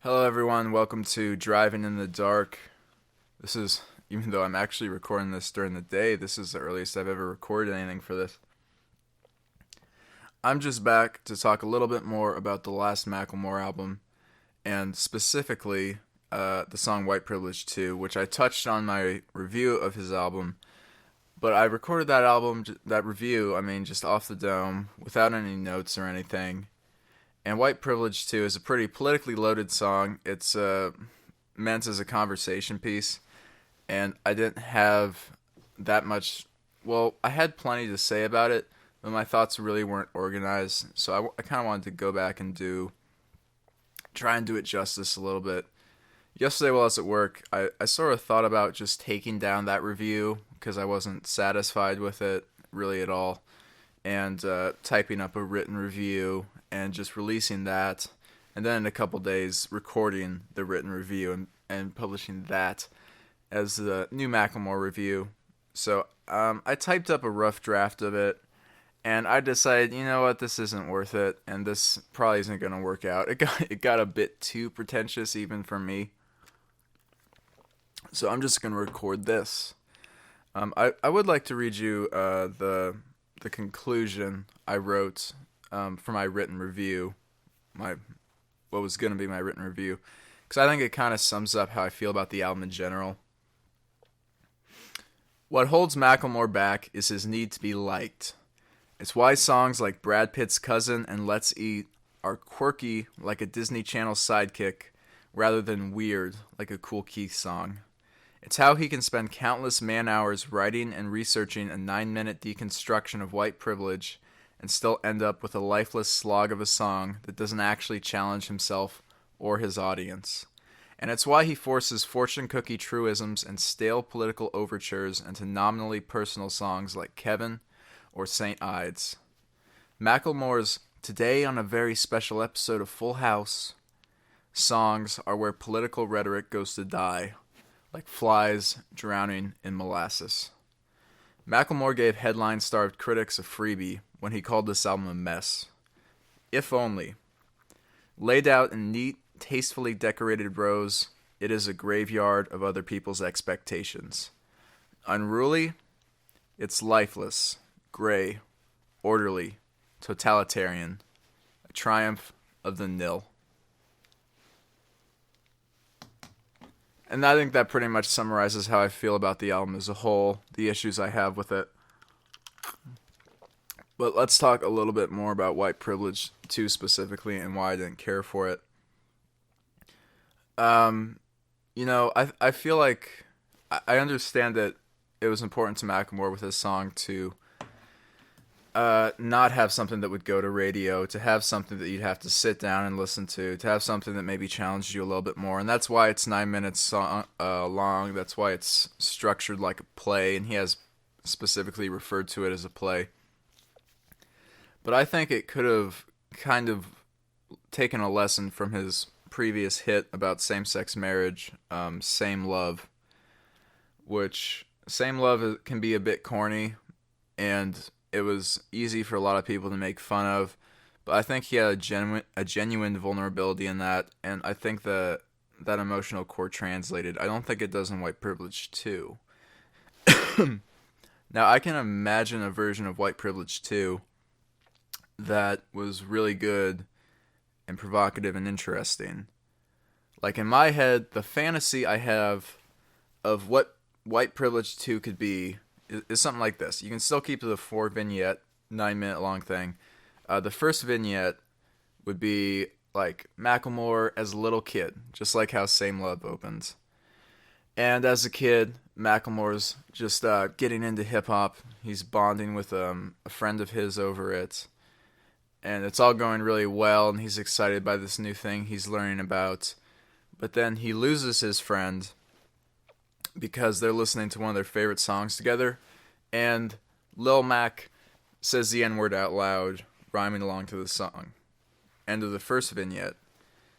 Hello, everyone. Welcome to Driving in the Dark. This is, even though I'm actually recording this during the day, this is the earliest I've ever recorded anything for this. I'm just back to talk a little bit more about the last Macklemore album, and specifically the song White Privilege 2, which I touched on my review of his album. But I recorded that review, just off the dome, without any notes or anything. And White Privilege 2 is a pretty politically loaded song. It's meant as a conversation piece, and I didn't have that much. Well, I had plenty to say about it, but my thoughts really weren't organized. So I kind of wanted to go back and try and do it justice a little bit. Yesterday while I was at work, I sort of thought about just taking down that review because I wasn't satisfied with it really at all, and typing up a written review and just releasing that, and then in a couple days recording the written review and publishing that as the new Macklemore review. So I typed up a rough draft of it, and I decided, you know what, this isn't worth it, and this probably isn't going to work out. It got a bit too pretentious even for me. So I'm just going to record this. I would like to read you the conclusion I wrote for my written review, what was going to be my written review, because I think it kind of sums up how I feel about the album in general. What holds Macklemore back is his need to be liked. It's why songs like Brad Pitt's Cousin and Let's Eat are quirky like a Disney Channel sidekick rather than weird like a Cool Keith song. It's how he can spend countless man-hours writing and researching a 9-minute deconstruction of white privilege and still end up with a lifeless slog of a song that doesn't actually challenge himself or his audience. And it's why he forces fortune cookie truisms and stale political overtures into nominally personal songs like Kevin or St. Ides. Macklemore's Today on a Very Special Episode of Full House songs are where political rhetoric goes to die, like flies drowning in molasses. Macklemore gave headline-starved critics a freebie when he called this album a mess. If only. Laid out in neat, tastefully decorated rows, it is a graveyard of other people's expectations. Unruly, it's lifeless, gray, orderly, totalitarian, a triumph of the nil. And I think that pretty much summarizes how I feel about the album as a whole, the issues I have with it. But let's talk a little bit more about White Privilege 2 specifically and why I didn't care for it. I feel like I understand that it was important to Macklemore with his song to not have something that would go to radio, to have something that you'd have to sit down and listen to have something that maybe challenged you a little bit more. And that's why it's 9 minutes long. That's why it's structured like a play, and he has specifically referred to it as a play. But I think it could have kind of taken a lesson from his previous hit about same-sex marriage, Same Love, which Same Love can be a bit corny, and it was easy for a lot of people to make fun of, but I think he had a genuine vulnerability in that, and I think that emotional core translated. I don't think it does in White Privilege 2. Now, I can imagine a version of White Privilege 2 that was really good and provocative and interesting. Like, in my head, the fantasy I have of what White Privilege 2 could be is something like this. You can still keep the 4-vignette, 9-minute long thing. The first vignette would be like Macklemore as a little kid, just like how Same Love opens. And as a kid, Macklemore's just getting into hip-hop. He's bonding with a friend of his over it. And it's all going really well, and he's excited by this new thing he's learning about. But then he loses his friend because they're listening to one of their favorite songs together, and Lil Mac says the N-word out loud, rhyming along to the song. End of the first vignette.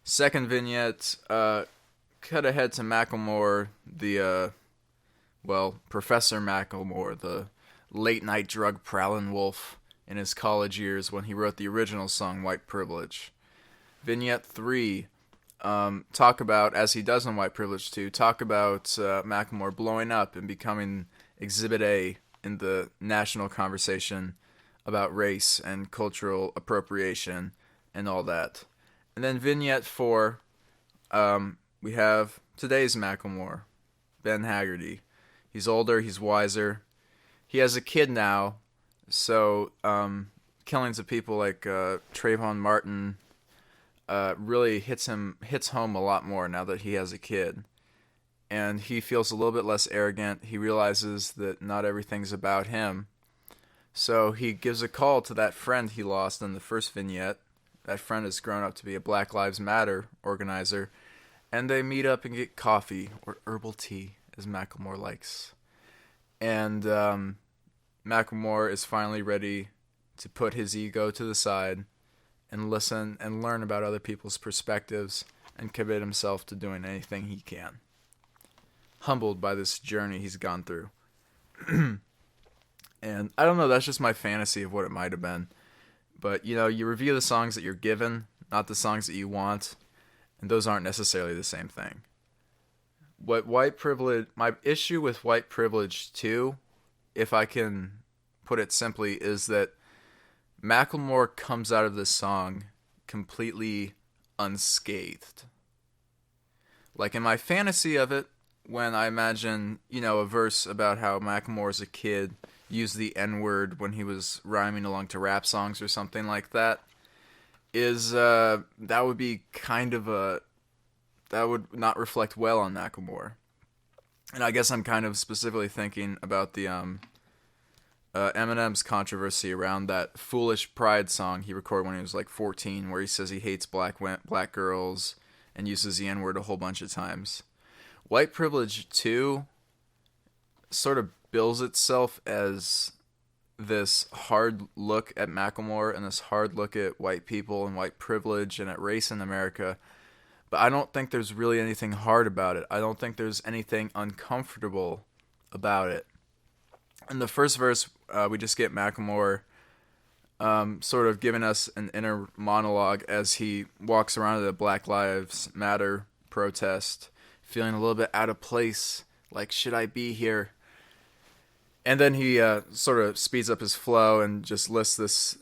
Second vignette, cut ahead to Macklemore, Professor Macklemore, the late-night drug-prowling wolf in his college years when he wrote the original song White Privilege. Vignette 3, talk about, as he does in White Privilege 2, talk about Macklemore blowing up and becoming Exhibit A in the national conversation about race and cultural appropriation and all that. And then Vignette 4, we have today's Macklemore, Ben Haggerty. He's older, he's wiser. He has a kid now, so killings of people like Trayvon Martin really hits home a lot more now that he has a kid. And he feels a little bit less arrogant. He realizes that not everything's about him. So he gives a call to that friend he lost in the first vignette. That friend has grown up to be a Black Lives Matter organizer. And they meet up and get coffee, or herbal tea, as Macklemore likes. And Macklemore is finally ready to put his ego to the side and listen and learn about other people's perspectives and commit himself to doing anything he can. Humbled by this journey he's gone through. And I don't know, that's just my fantasy of what it might have been. But, you review the songs that you're given, not the songs that you want, and those aren't necessarily the same thing. My issue with White Privilege 2, if I can put it simply, is that Macklemore comes out of this song completely unscathed. Like in my fantasy of it, when I imagine, a verse about how Macklemore as a kid used the N-word when he was rhyming along to rap songs or something like that, that would be that would not reflect well on Macklemore. And I guess I'm kind of specifically thinking about the Eminem's controversy around that Foolish Pride song he recorded when he was like 14, where he says he hates black girls and uses the N-word a whole bunch of times. White Privilege 2 sort of bills itself as this hard look at Macklemore and this hard look at white people and white privilege and at race in America. But I don't think there's really anything hard about it. I don't think there's anything uncomfortable about it. In the first verse, we just get Macklemore sort of giving us an inner monologue as he walks around at a Black Lives Matter protest, feeling a little bit out of place, like, should I be here? And then he sort of speeds up his flow and just lists this,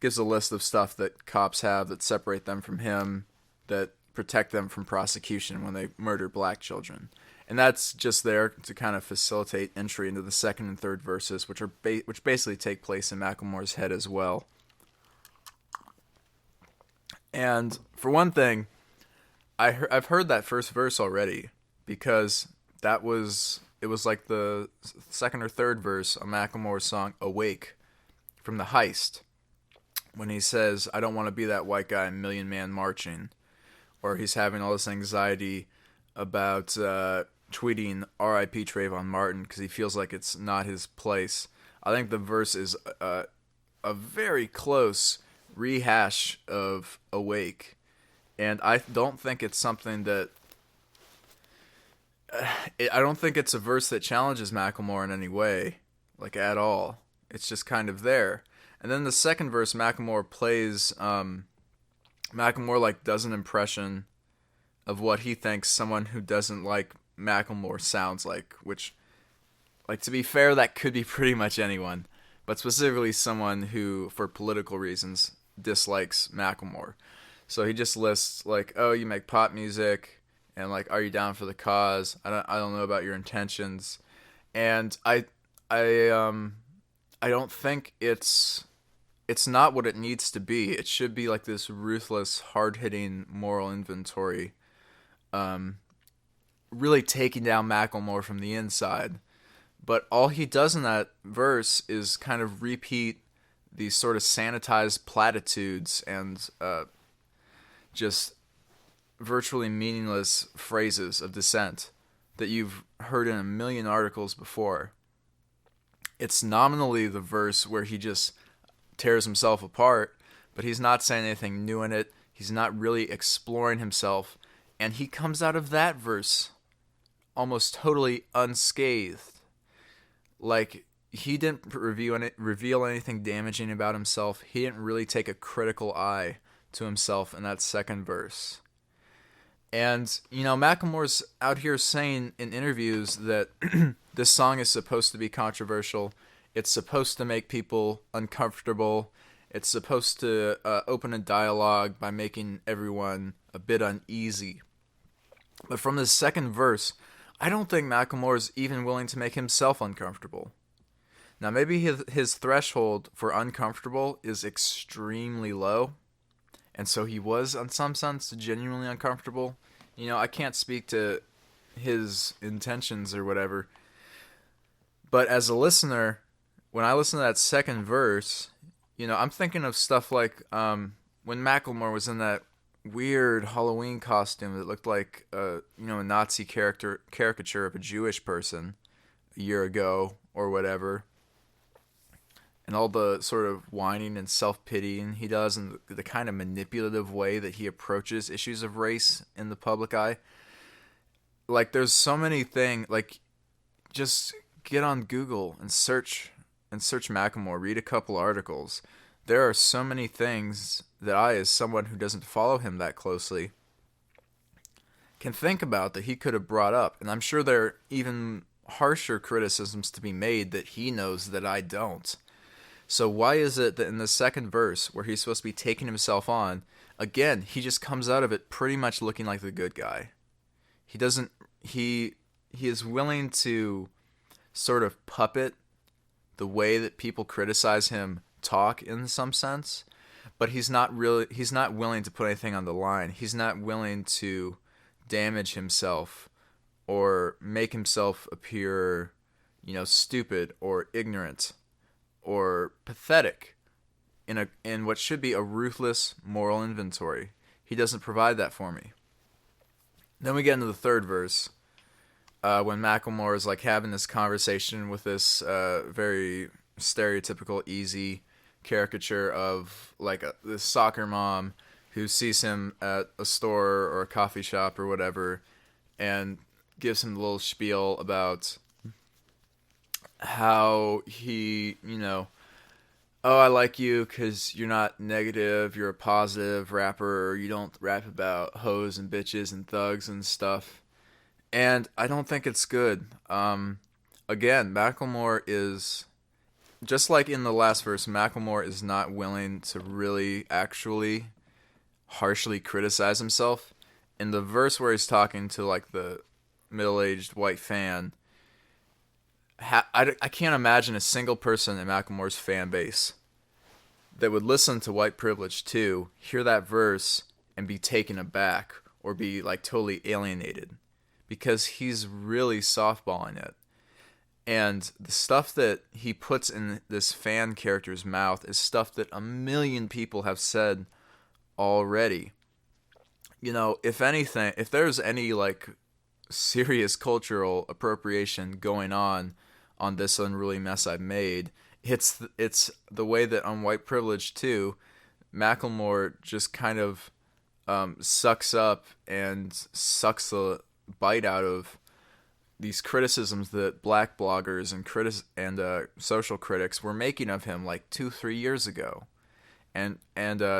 gives a list of stuff that cops have that separate them from him, that protect them from prosecution when they murder black children. And that's just there to kind of facilitate entry into the second and third verses, which basically take place in Macklemore's head as well. And for one thing, I've heard that first verse already, because it was like the second or third verse on Macklemore's song "Awake" from The Heist, when he says, "I don't want to be that white guy in Million Man Marching," or he's having all this anxiety about tweeting "R.I.P. Trayvon Martin" because he feels like it's not his place. I think the verse is a very close rehash of "Awake." And I don't think it's something that... I don't think it's a verse that challenges Macklemore in any way, like at all. It's just kind of there. And then the second verse, Macklemore plays... Macklemore like does an impression of what he thinks someone who doesn't like Macklemore sounds like, which, like, to be fair, that could be pretty much anyone, but specifically someone who, for political reasons, dislikes Macklemore. So he just lists, like, oh, you make pop music, and, like, are you down for the cause? I don't know about your intentions. And I don't think it's not what it needs to be. It should be like this ruthless, hard-hitting moral inventory, really taking down Macklemore from the inside. But all he does in that verse is kind of repeat these sort of sanitized platitudes and just virtually meaningless phrases of dissent that you've heard in a million articles before. It's nominally the verse where he just tears himself apart, but he's not saying anything new in it. He's not really exploring himself, and he comes out of that verse almost totally unscathed. Like, he didn't reveal anything damaging about himself. He didn't really take a critical eye to himself in that second verse. And, Macklemore's out here saying in interviews that this song is supposed to be controversial. It's supposed to make people uncomfortable. It's supposed to open a dialogue by making everyone a bit uneasy. But from the second verse, I don't think Macklemore is even willing to make himself uncomfortable. Now, maybe his threshold for uncomfortable is extremely low, and so he was, in some sense, genuinely uncomfortable. I can't speak to his intentions or whatever, but as a listener, when I listen to that second verse, I'm thinking of stuff like when Macklemore was in that weird Halloween costume that looked like a Nazi caricature of a Jewish person a year ago or whatever, and all the sort of whining and self-pitying he does, and the kind of manipulative way that he approaches issues of race in the public eye. Like, there's so many things. Like, just get on Google and search Macklemore, read a couple articles. There are so many things that I, as someone who doesn't follow him that closely, can think about that he could have brought up. And I'm sure there are even harsher criticisms to be made that he knows that I don't. So why is it that in the second verse, where he's supposed to be taking himself on, again, he just comes out of it pretty much looking like the good guy? He is willing to sort of puppet the way that people criticize him talk in some sense, but he's not willing to put anything on the line. He's not willing to damage himself or make himself appear, stupid or ignorant or pathetic in what should be a ruthless moral inventory. He doesn't provide that for me. Then we get into the third verse, when Macklemore is like having this conversation with this very stereotypical, easy caricature of like this soccer mom who sees him at a store or a coffee shop or whatever, and gives him a little spiel about how he, oh, I like you because you're not negative, you're a positive rapper, or you don't rap about hoes and bitches and thugs and stuff. And I don't think it's good. Again, Macklemore is, just like in the last verse, Macklemore is not willing to really actually harshly criticize himself. In the verse where he's talking to like the middle-aged white fan, I can't imagine a single person in Macklemore's fan base that would listen to White Privilege 2, hear that verse, and be taken aback or be like totally alienated, because he's really softballing it. And the stuff that he puts in this fan character's mouth is stuff that a million people have said already. If anything, if there's any like serious cultural appropriation going on this unruly mess I've made, it's the way that on White Privilege 2, Macklemore just kind of sucks up and sucks the bite out of these criticisms that black bloggers and social critics were making of him like 2-3 years ago, and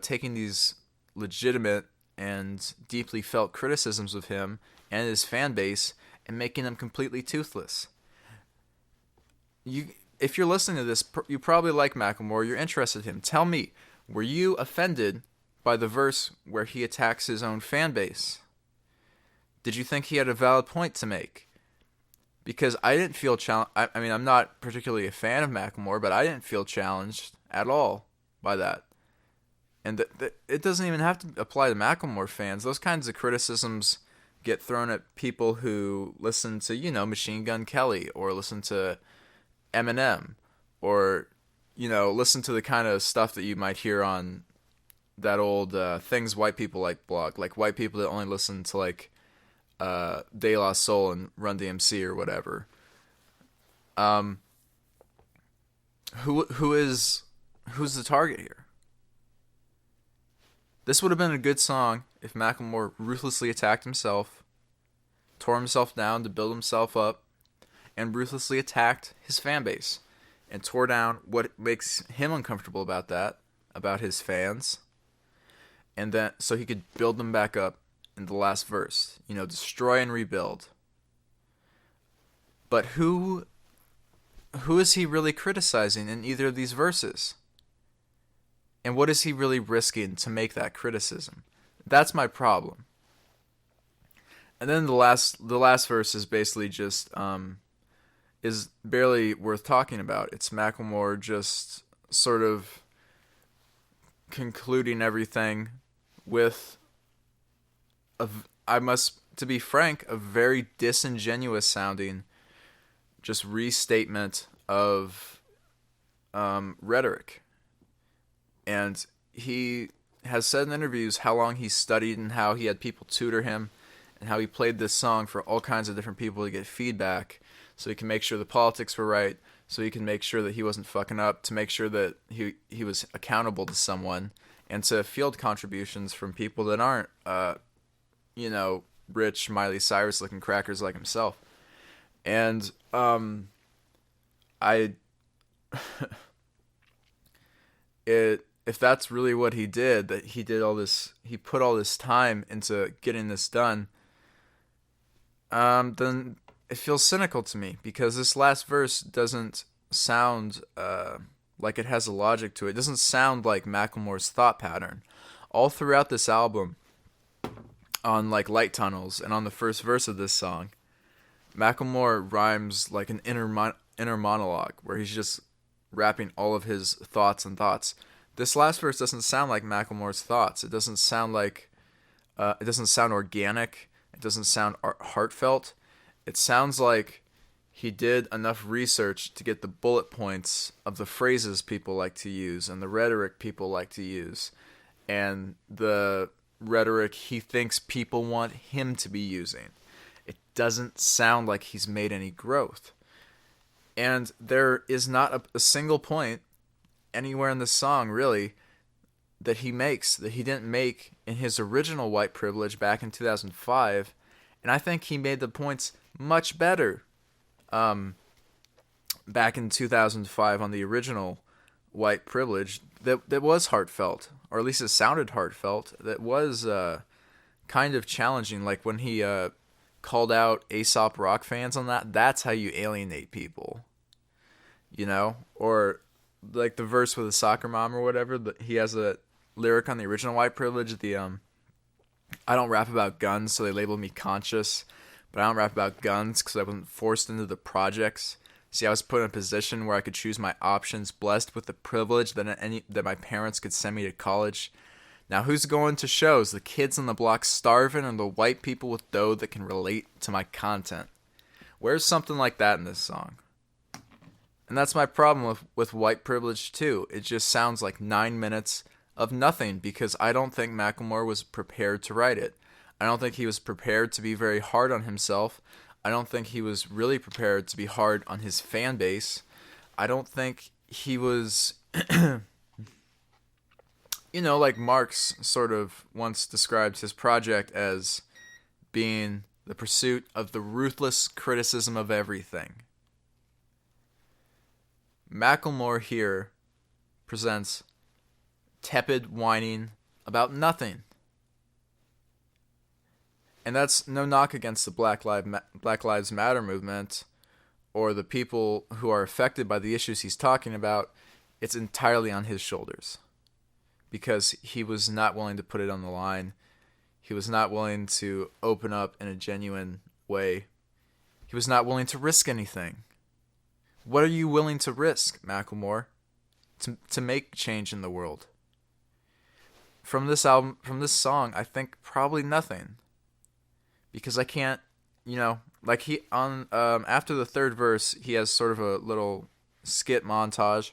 taking these legitimate and deeply felt criticisms of him and his fan base and making them completely toothless. If you're listening to this, you probably like Macklemore, you're interested in him. Tell me, were you offended by the verse where he attacks his own fan base? Did you think he had a valid point to make? Because I didn't feel challenged. I mean, I'm not particularly a fan of Macklemore, but I didn't feel challenged at all by that. And it doesn't even have to apply to Macklemore fans. Those kinds of criticisms get thrown at people who listen to, Machine Gun Kelly, or listen to Eminem, or, listen to the kind of stuff that you might hear on that old Things White People Like blog. Like white people that only listen to like De La Soul and Run DMC or whatever. Who's the target here? This would have been a good song if Macklemore ruthlessly attacked himself, tore himself down to build himself up, and ruthlessly attacked his fan base and tore down what makes him uncomfortable about his fans, and then so he could build them back up in the last verse. Destroy and rebuild. But who is he really criticizing in either of these verses? And what is he really risking to make that criticism? That's my problem. And then the last verse is basically just is barely worth talking about. It's Macklemore just sort of concluding everything with to be frank, a very disingenuous sounding just restatement of rhetoric. And he has said in interviews how long he studied and how he had people tutor him and how he played this song for all kinds of different people to get feedback so he can make sure the politics were right, so he can make sure that he wasn't fucking up, to make sure that he was accountable to someone, and to field contributions from people that aren't, rich Miley Cyrus looking crackers like himself. And if that's really what he did, that he put all this time into getting this done, then it feels cynical to me, because this last verse doesn't sound like it has a logic to it. It doesn't sound like Macklemore's thought pattern. All throughout this album, on like Light Tunnels and on the first verse of this song, Macklemore rhymes like an inner monologue where he's just rapping all of his thoughts and thoughts. This last verse doesn't sound like Macklemore's thoughts. It doesn't sound like it doesn't sound organic. It doesn't sound heartfelt. It sounds like he did enough research to get the bullet points of the phrases people like to use and the rhetoric people like to use and the rhetoric he thinks people want him to be using. It doesn't sound like he's made any growth. And there is not a single point anywhere in the song, really, that he makes that he didn't make in his original White Privilege back in 2005. And I think he made the points much better back in 2005 on the original White Privilege that was heartfelt, or at least it sounded heartfelt, that was kind of challenging. Like when he called out Aesop Rock fans on that's how you alienate people, or like the verse with the soccer mom or whatever. He has a lyric on the original White Privilege, I don't rap about guns, so they label me conscious, but I don't rap about guns because I wasn't forced into the projects. See, I was put in a position where I could choose my options, blessed with the privilege that my parents could send me to college. Now, who's going to shows? The kids on the block starving, or the white people with dough that can relate to my content? Where's something like that in this song? And that's my problem with White Privilege too. It just sounds like 9 minutes of nothing, because I don't think Macklemore was prepared to write it. I don't think he was prepared to be very hard on himself. I don't think he was really prepared to be hard on his fan base. I don't think he was, like Marx sort of once described his project as being the pursuit of the ruthless criticism of everything. Macklemore here presents tepid whining about nothing. And that's no knock against the Black Lives Matter movement or the people who are affected by the issues he's talking about. It's entirely on his shoulders, because he was not willing to put it on the line. He was not willing to open up in a genuine way. He was not willing to risk anything. What are you willing to risk, Macklemore, to make change in the world? From this album, from this song, I think probably nothing. Because I can't, like he on after the third verse, he has sort of a little skit montage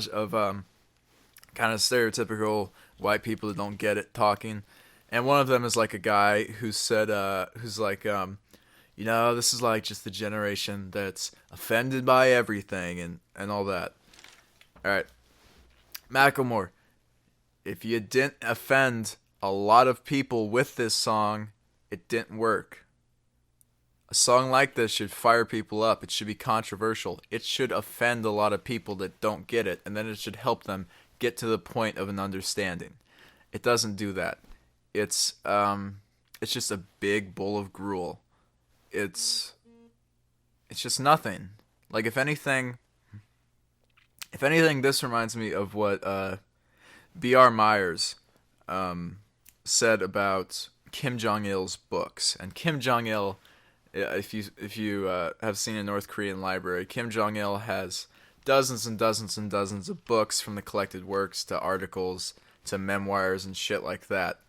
of kind of stereotypical white people that don't get it talking, and one of them is like a guy who said who's like this is like just the generation that's offended by everything and all that. All right, Macklemore, if you didn't offend a lot of people with this song, it didn't work. A song like this should fire people up. It should be controversial. It should offend a lot of people that don't get it, and then it should help them get to the point of an understanding. It doesn't do that. It's just a big bowl of gruel. It's it's just nothing. Like if anything, this reminds me of what B.R. Myers said about Kim Jong Il's books. And Kim Jong Il, if you have seen a North Korean library, Kim Jong Il has dozens and dozens and dozens of books, from the collected works to articles to memoirs and shit like that.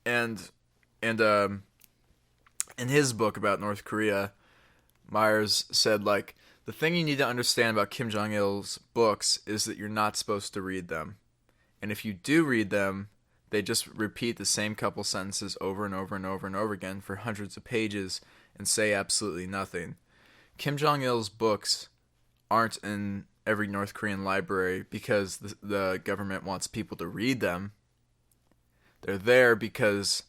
And in his book about North Korea, Myers said, like, the thing you need to understand about Kim Jong Il's books is that you're not supposed to read them. And if you do read them, they just repeat the same couple sentences over and over and over and over again for hundreds of pages and say absolutely nothing. Kim Jong Il's books aren't in every North Korean library because the government wants people to read them. They're there because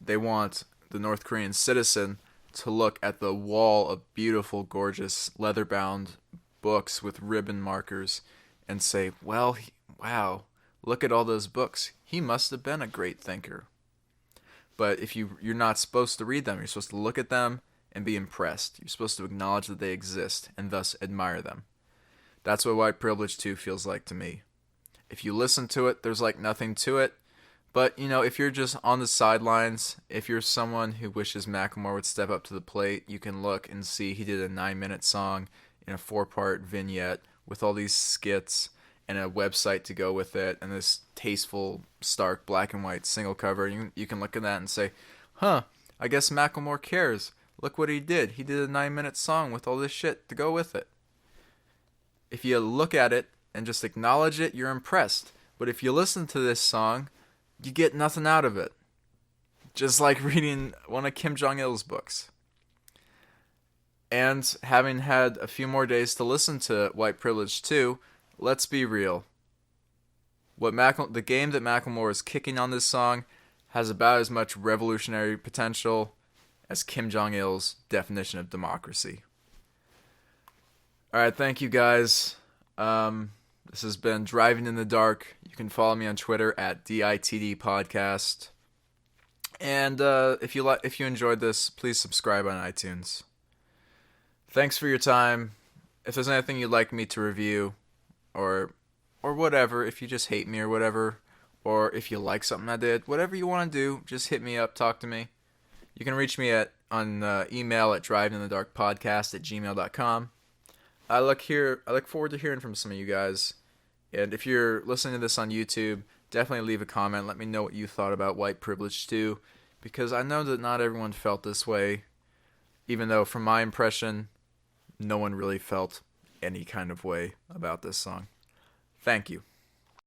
they want the North Korean citizen to look at the wall of beautiful, gorgeous, leather-bound books with ribbon markers and say, well, wow, look at all those books. He must have been a great thinker. But if you're not supposed to read them, you're supposed to look at them and be impressed. You're supposed to acknowledge that they exist and thus admire them. That's what White Privilege 2 feels like to me. If you listen to it, there's like nothing to it. But, you know, if you're just on the sidelines, if you're someone who wishes Macklemore would step up to the plate, you can look and see he did a 9-minute song in a 4-part vignette with all these skits and a website to go with it and this tasteful, stark black and white single cover. You can look at that and say, huh, I guess Macklemore cares. Look what he did. He did a 9-minute song with all this shit to go with it. If you look at it and just acknowledge it, you're impressed. But if you listen to this song, you get nothing out of it. Just like reading one of Kim Jong-il's books. And having had a few more days to listen to White Privilege 2, let's be real. The game that Macklemore is kicking on this song has about as much revolutionary potential as Kim Jong-il's definition of democracy. Alright, thank you guys. This has been Driving in the Dark. You can follow me on Twitter at DITD Podcast. And if you enjoyed this, please subscribe on iTunes. Thanks for your time. If there's anything you'd like me to review, or whatever, if you just hate me or whatever, or if you like something I did, whatever you want to do, just hit me up, talk to me. You can reach me on email at driveinthedarkpodcast@gmail.com. I look forward to hearing from some of you guys. And if you're listening to this on YouTube, definitely leave a comment. Let me know what you thought about White Privilege 2, because I know that not everyone felt this way, even though from my impression, no one really felt any kind of way about this song. Thank you.